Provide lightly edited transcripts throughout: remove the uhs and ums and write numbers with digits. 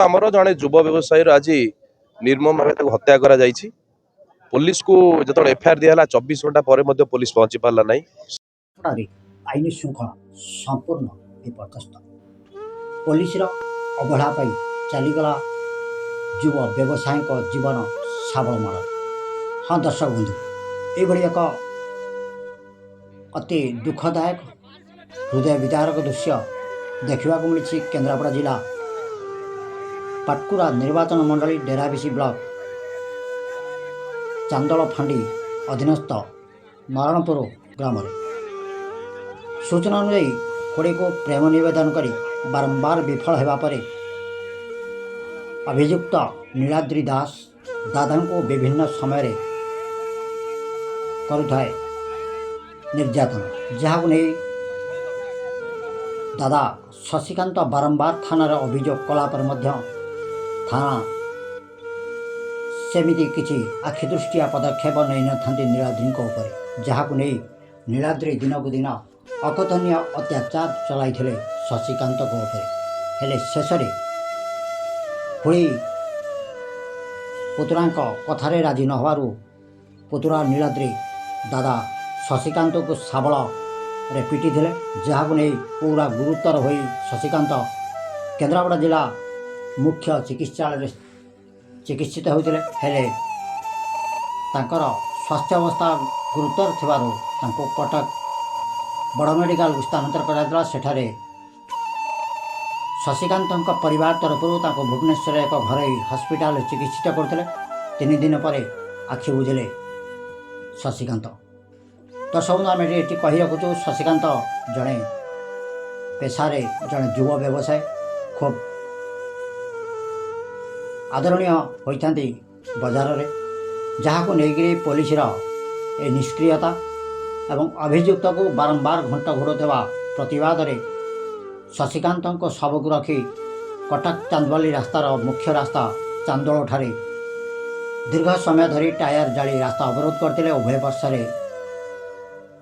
आमर जड़े युव व्यवसायी आज निर्मम भाव हत्या करा पुलिस को जो एफआईआर दिया 24 घंटा पर पुलिस पहुंची पारा ना। आईन श्रृंखला संपूर्ण विपर्यस्त पुलिस अवहेला चलीगला युव व्यवसायी जीवन साबल माड़। हाँ दर्शक बंधु, ये एक अति दुखदायक हृदय विदारक दृश्य देखा मिली केन्द्रापड़ा जिला पाटकुरा निर्वाचन मंडली डेराबिसी ब्लॉक चांदल फांडी अधीनस्थ नारायणपुर ग्राम। सूचना अनुଯାयी कोड़े को प्रेम निवेदन कर बारंबार विफल होगा पर अभियुक्त नीलाद्री दास दादा को विभिन्न समय करुए निर्यातन, जहाँ नहीं दादा शशिकांत बारंबार थाना अभियोग कलापर थाना सेमिति किसी आखिदृष्टिया पदक्षेप नहीं था नीलाद्री उपर, जहाँ नहीं नीलाद्री दिनक दिन अकथनीय अत्याचार चलाई शशिकांत उपर। हेले शेष पुणी पुतुरा कथार राजी न हबारू पुतुरा नीलाद्री दादा शशिकांत को शाबल रे पिटी थे, जहाँ नहीं पूरा गुरुतर हो शशिकांत केन्द्रापड़ा जिला मुख्य चिकित्सालय चिकित्सित होते हेले तांकर स्वास्थ्य अवस्था गुरुतर थिबारु तांको कटक बड़ मेडिकल स्थानांतर करा सेठारे शशिकांत परिवार तरफ भुवनेश्वर एक घर हस्पिटाल चिकित्सित करते 3 दिन पर आखि बुझे शशिकांत। दर्शक आम ये कही रखुचु शशिकांत जड़े पेशारे जड़े युव व्यवसाय खूब आदरणीय होता बजार में, जहाँ को लेकिन पुलिस निष्क्रियता एवं अभियुक्त को बारंबार घंट घोड़ुवा प्रतिवाद में शशिकांत शव को रखी कटक चांदवाली रास्तार मुख्य रास्ता चांदोल ठारे दीर्घ समय धरी टायर जाली रास्ता अवरोध करते उभय पार्श्व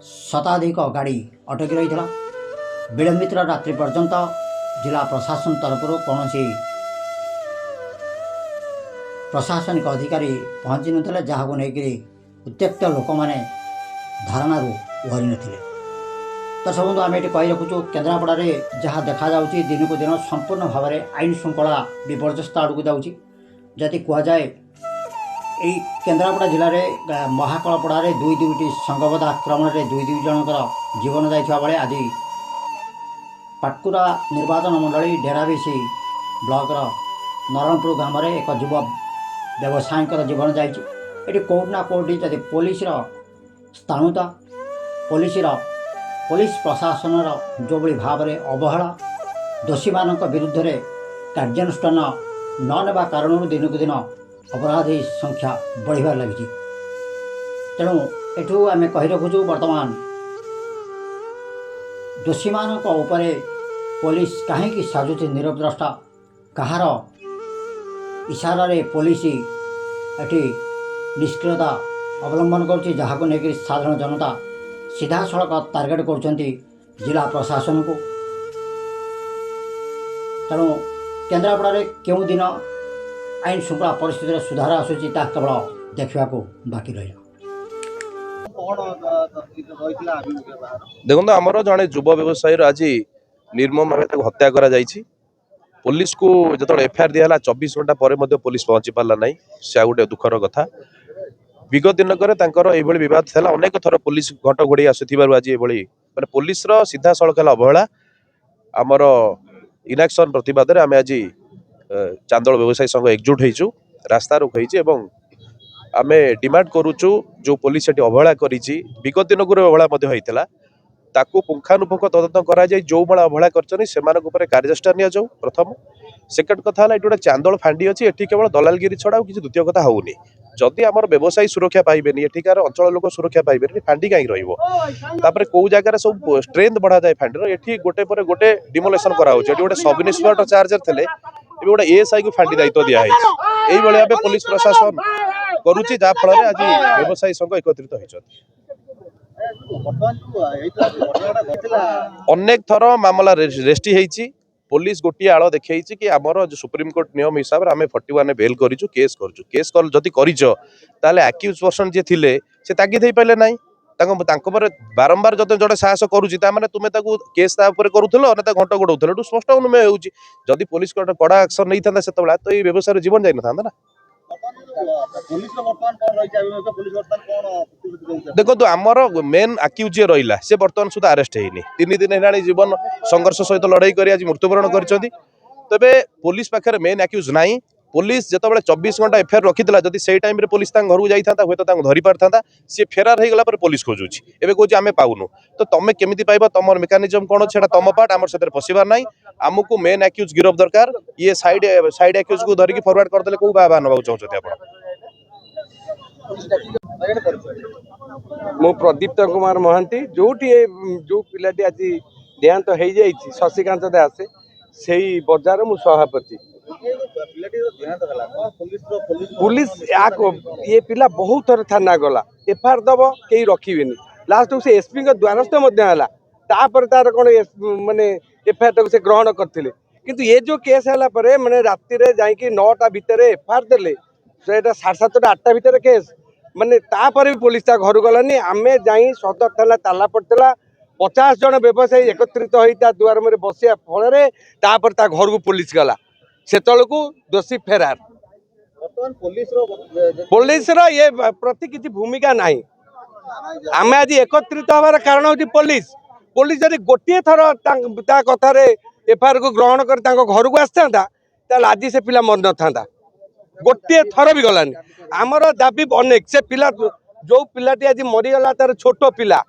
शताधिक गाड़ी अटकी रही था। विलंबित रात्रि पर्यंत जिला प्रशासन तरफ कौन प्रशासनिक अधिकारी पहुँची न, जहाँ को लेकिन उत्त्यक्त लोक मैंने धारणा उहरी नथिले। दर्शक बंधु आम ये कही रखुचु केन्द्रापड़ा जहाँ देखा जाउची दिन को दिन संपूर्ण भाव में आईन श्रृंखला विपर्यस्त आड़क जाऊँगी। जदि कहुए यही केन्द्रापड़ा जिले में महाकलपड़ा दुईटी संगबद्ध आक्रमण में 2 जनकर जीवन जाइथिबा बेले आज पाटकुरा निर्वाचन मंडली डेराबिसी ब्लॉकर नारायणपुर ग्राम में एक युव व्यवसायी जीवन जाइए। कौटना कौटी जदि पुलिस स्थाणुता पुलिस प्रशासन जो भाव में अवहेला दोषी मान विरुद्ध में कार्यानुष्ठान न नेबा कारण दिन को दिन अपराधी संख्या बढ़िबार लगी। तेणु एठू आम कही रखुचु वर्तमान दोषी मान उपरे पुलिस कहीं साजुची निरवद्रष्टा कहार इशारा पुलिस एटी निष्क्रियता अवलंबन कर, जहाँ को लेकिन साधारण जनता सीधा सड़क टार्गेट कर जिला प्रशासन को। तेणु केन्द्रापड़ा क्यों दिन आईन श्रृंखला परिस्थिति सुधार आसूची केवल देखा बाकी रहा। देखो आमर जड़े युव व्यवसायी आज निर्मम भाव हत्या करा पुलिस को जो एफआईआर दिया 24 घंटा पर पुलिस पहुंची पारा ना। से गोटे दुखर कथा। विगत दिनकर विवाद था अनेक थर पुलिस घंट घोड़े आसुवर आज ये पुलिस सीधा सड़क अवहेला आमर इनाक्शन प्रतिवाद आम आज चांदोल व्यवसायी संघ एकजुट होइचु रास्ता रोक आम डिमांड करुचु जो पुलिस अवहेला करी विगत दिन अवहेला होता ताकू पुंखानुपुंख तदंत करा जाय। जो भाई अवहेला कर कार्यचेष्टा नि जाऊ प्रथम। सेकेंड कथा है गोटे चांदोल फांडी अच्छी एटी केवल दलालगिरी छड़ा किसी द्वितीय कथा होनी जदि आमर व्यवसायी सुरक्षा पाइबेनी एठिकार अंचल लोक सुरक्षा पाइबेनी फांडी कहीं रही कौ जगह सब स्ट्रेंथ बढ़ा जाए फांडी एठी गोटे पर गोटे डिमोलेशन कराऊे गोटे सब इन्स्पेक्टर चार्जर थे गोटे एएसआई को फांडी दायित्व दिखाई भाई पुलिस प्रशासन करुच्ची जहाँ फल आज व्यवसायी संघ एकत्रित होती। अनेक थर मामला रेस्टी होती पुलिस गोटे आड़ देखी कि आमर सुप्रीमकोर्ट नियम हिसाब से आम 41 बेल करूँ केस करूँ केस जदि कर आक्यूज पर्सन जी थे से तागिद हो पारे ना बारंबार जो जोड़े साहस करुँचे तुम्हें केस करूल ना घंट गोड़ाऊल स्पष्ट अनुमेय होदी पुलिस कड़ा एक्शन नहीं था से तो ये व्यवसाय जीवन जाई ना ना देखो आमर मेन आक्यूज रहा से बर्तमान सुधा अरेस्ट होनी 3 दिन है जीवन संघर्ष सहित लड़ाई कर आज मृत्युवरण कर तेरे पुलिस पाखे मेन आक्यूज ना पुलिस जो 24 घंटा एफआईआर रखी जदि से टाइम पुलिस घर को जाता हूँ तो धरी पार था सी फेरार हो गला पुलिस खोजुची एवं कौन आम पाऊनु तो तुम केमी पाइब तुम मेकानिजम कौन से तुम पार्ट आम से पशिबार ना आमको मेन आक्यूज गिरफ दरकार ये साइड आक्यूज को धरिकी फरवर्ड करदे कौ बाबा ना चाहते आप मु प्रदीप्त कुमार महांती जो पिलाटी आज देहांत हो जाए शशिकांत दास से बजार मु सभापति पुलिस ये पिला बहुत थर थाना गला एफआईआर दब कहीं रखिए लास्ट से एसपी द्वारस्थ तापर तार कौन माने एफआईआर से ग्रहण करते किंतु ये जो केस है माने राति जाकि 9टा भितर एफआईआर देले से 7:30 8टा भितर केस माने तापर भी पुलिस घर गलानी आमे जाई सदर थाना ताला पड़ता 50 जन व्यवसायी एकत्रित होता दुआर में बसिया फल तापर ता घर को पुलिस गला से को दोषी फेरार पुलिस ये प्रति किसी भूमिका नहीं आम आज एकत्रित हमार कारण हूँ पुलिस पुलिस जब गोटे थर कथार एफआईआर को ग्रहण कर घर को आसता आज से पिला मर न था गोटे थर भी गलानी आमर दाबी अनेक से पिला जो पिलाटी आज मरीगला तार छोट पिला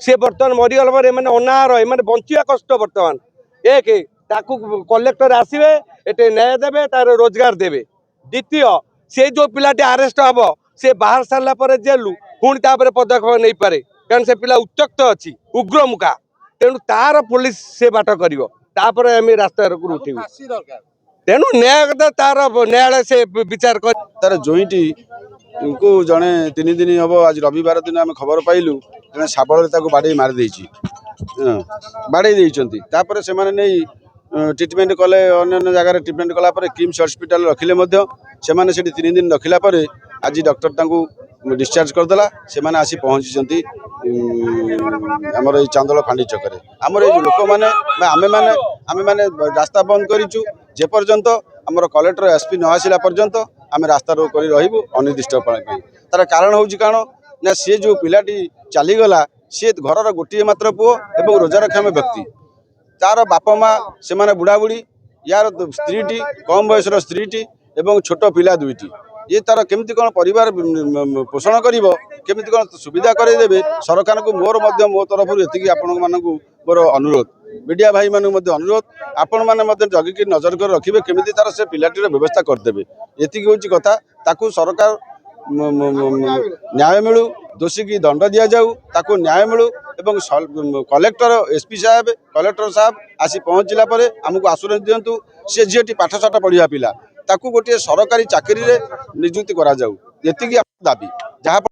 सी बर्तमान मरीगला पर अनाहार एम बंचा कष्ट बर्तमान एक कलेक्टर आसवे ये न्याय देवे तार रोजगार देवे द्वितीय से जो पिलाटी आरेस्ट हम से बाहर सारा पर जेलू पुणी तापर पदक्षेप नहीं पारे कारण से पिला उच्चक्त अच्छी उग्रमुखा तेणु तार पुलिस से बाट कर रास्ता उठेबू तेणु न्याय तार न्यायालय से विचार कर तार जोईटी को जड़े 3 दिन हम आज रविवार दिन आम खबर पाइलु जड़े शाबल बाड़े मारिदे बाड़े से नहीं ट्रिटमेंट कले अन्य जगह ट्रिटमेंट कलापर किम्स हॉस्पिटल रखिले से 3 दिन रखिला आज डॉक्टर डिस्चार्ज करदेला से आसी पहुँची आमर ये चांदोल फांडी छकरे आमर ये लोक मैंने आमे मैंने रास्ता बंद करूँ जेपर्यंत आमर कलेक्टर एसपी न आसला पर्यंत आम रास्ता रोक कर रही अनिर्दिष्ट तार कारण हूँ कारण ना सी जो पिलाटी चलीगला सी घर गोटे मात्र पुओ एवं रोजगारक्षम व्यक्ति तार बापा माँ से बुढ़ा बुढ़ी यार स्त्री कम बयस स्त्री एवं छोट पिला 2टी ये तार केमती कौन परिवार पोषण करिवो केमती कौन सुविधा करदेवे सरकार को मो तरफ ये आपण मानक मोर अनुरोध मीडिया भाई मान अनुरोध आपण मैंने जगिकी नजर कर रखिए केमी तार से पिलाटीर व्यवस्था करदेवे ये हूँ कथा ताकू सरकार न्याय मिलू दोषी की दंड दि जाऊ ताकू न्याय मिलू एवं कलेक्टर एसपी साहब आसी पहुँचला आमको आश्वासन दिंतु सी झीटी पाठशाठ पढ़ा पिला ताकू गोटे सरकारी चाकरी नियुक्ति करा जाऊ ये दाबी जहाँ